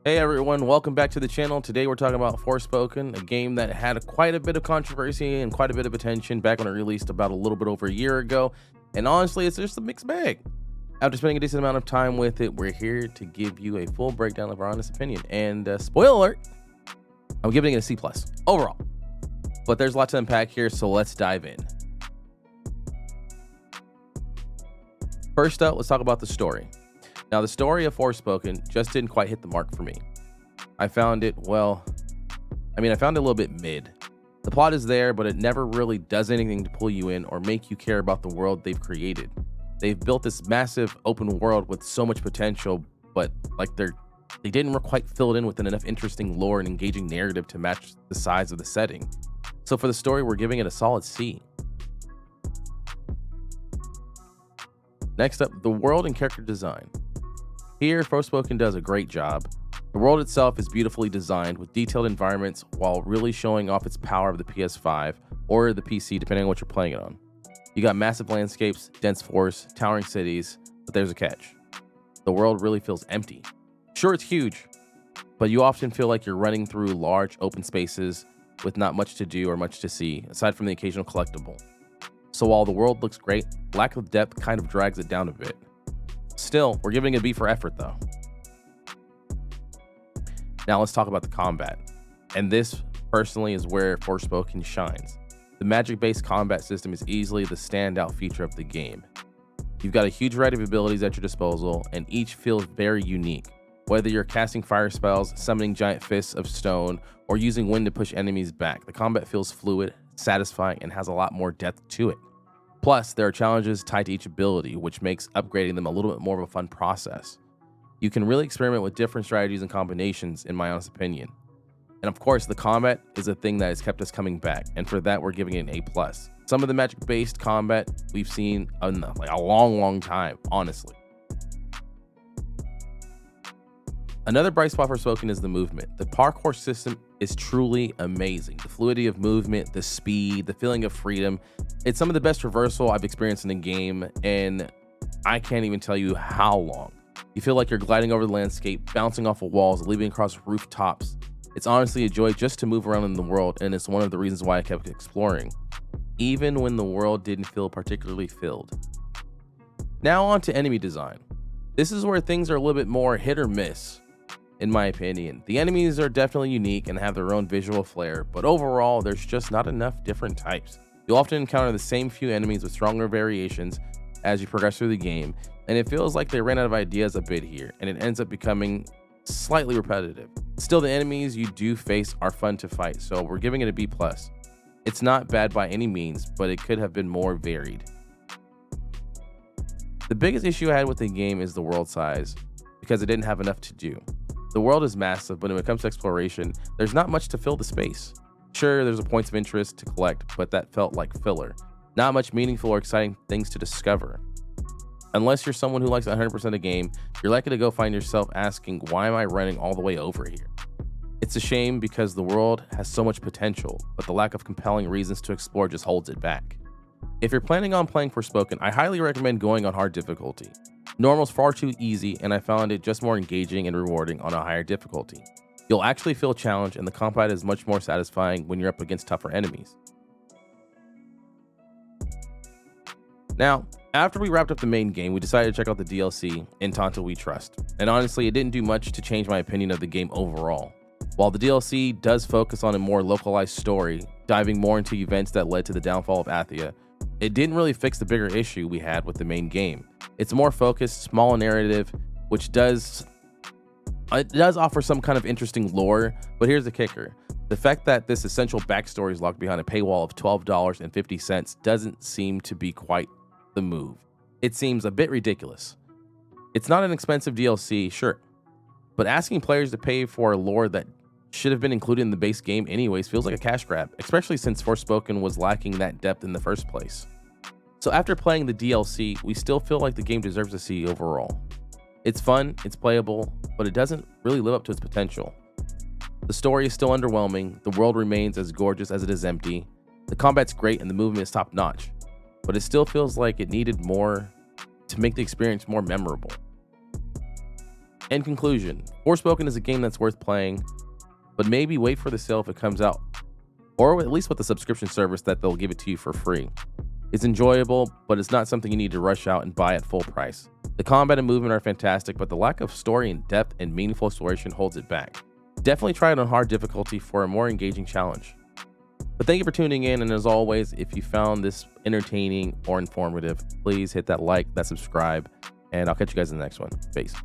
Hey everyone, welcome back to the channel. Today we're talking about Forspoken, a game that had quite a bit of controversy and quite a bit of attention back when it released about a little bit over a year ago. And honestly, it's just a mixed bag. After spending a decent amount of time with it, we're here to give you a full breakdown of our honest opinion. And spoiler alert, I'm giving it a C+ overall. But there's a lot to unpack here, so let's dive in. First up, let's talk about the story. Now, the story of Forspoken just didn't quite hit the mark for me. I found it, I found it a little bit mid. The plot is there, but it never really does anything to pull you in or make you care about the world they've created. They've built this massive open world with so much potential, but they didn't quite fill it in with enough interesting lore and engaging narrative to match the size of the setting. So for the story, we're giving it a solid C. Next up, the world and character design. Here, Forspoken does a great job. The world itself is beautifully designed with detailed environments while really showing off its power of the PS5 or the PC, depending on what you're playing it on. You got massive landscapes, dense forests, towering cities, but there's a catch. The world really feels empty. Sure, it's huge, but you often feel like you're running through large open spaces with not much to do or much to see, aside from the occasional collectible. So while the world looks great, lack of depth kind of drags it down a bit. Still, we're giving it a B for effort though. Now let's talk about the combat. And this, personally, is where Forspoken shines. The magic-based combat system is easily the standout feature of the game. You've got a huge variety of abilities at your disposal, and each feels very unique. Whether you're casting fire spells, summoning giant fists of stone, or using wind to push enemies back, the combat feels fluid, satisfying, and has a lot more depth to it. Plus, there are challenges tied to each ability, which makes upgrading them a little bit more of a fun process. You can really experiment with different strategies and combinations, in my honest opinion. And of course, the combat is a thing that has kept us coming back, and for that, we're giving it an A+. Some of the magic-based combat we've seen in a long time, honestly. Another bright spot for Forspoken is the movement. The parkour system is truly amazing. The fluidity of movement, the speed, the feeling of freedom. It's some of the best traversal I've experienced in a game, and I can't even tell you how long. You feel like you're gliding over the landscape, bouncing off of walls, leaping across rooftops. It's honestly a joy just to move around in the world, and it's one of the reasons why I kept exploring, even when the world didn't feel particularly filled. Now on to enemy design. This is where things are a little bit more hit or miss. In my opinion, the enemies are definitely unique and have their own visual flair, but overall, there's just not enough different types. You'll often encounter the same few enemies with stronger variations as you progress through the game, and it feels like they ran out of ideas a bit here, and it ends up becoming slightly repetitive. Still, the enemies you do face are fun to fight, so we're giving it a B+. It's not bad by any means, but it could have been more varied. The biggest issue I had with the game is the world size, because it didn't have enough to do. The world is massive, but when it comes to exploration, there's not much to fill the space. Sure, there's points of interest to collect, but that felt like filler. Not much meaningful or exciting things to discover. Unless you're someone who likes 100% of the game, you're likely to go find yourself asking, why am I running all the way over here? It's a shame because the world has so much potential, but the lack of compelling reasons to explore just holds it back. If you're planning on playing Forspoken, I highly recommend going on hard difficulty. Normal's far too easy, and I found it just more engaging and rewarding on a higher difficulty. You'll actually feel challenged, and the combat is much more satisfying when you're up against tougher enemies. Now, after we wrapped up the main game, we decided to check out the DLC, Entente We Trust. And honestly, it didn't do much to change my opinion of the game overall. While the DLC does focus on a more localized story, diving more into events that led to the downfall of Athia, it didn't really fix the bigger issue we had with the main game. It's more focused, small narrative, which does offer some kind of interesting lore, but here's the kicker. The fact that this essential backstory is locked behind a paywall of $12.50 doesn't seem to be quite the move. It seems a bit ridiculous. It's not an expensive DLC, sure, but asking players to pay for a lore that should have been included in the base game anyways feels like a cash grab, especially since Forspoken was lacking that depth in the first place. So after playing the DLC, we still feel like the game deserves a C overall. It's fun, it's playable, but it doesn't really live up to its potential. The story is still underwhelming, the world remains as gorgeous as it is empty, the combat's great and the movement is top notch, but it still feels like it needed more to make the experience more memorable. In conclusion, Forspoken is a game that's worth playing, but maybe wait for the sale if it comes out, or at least with the subscription service that they'll give it to you for free. It's enjoyable, but it's not something you need to rush out and buy at full price. The combat and movement are fantastic, but the lack of story and depth and meaningful exploration holds it back. Definitely try it on hard difficulty for a more engaging challenge. But thank you for tuning in, and as always, if you found this entertaining or informative, please hit that like, that subscribe, and I'll catch you guys in the next one. Peace.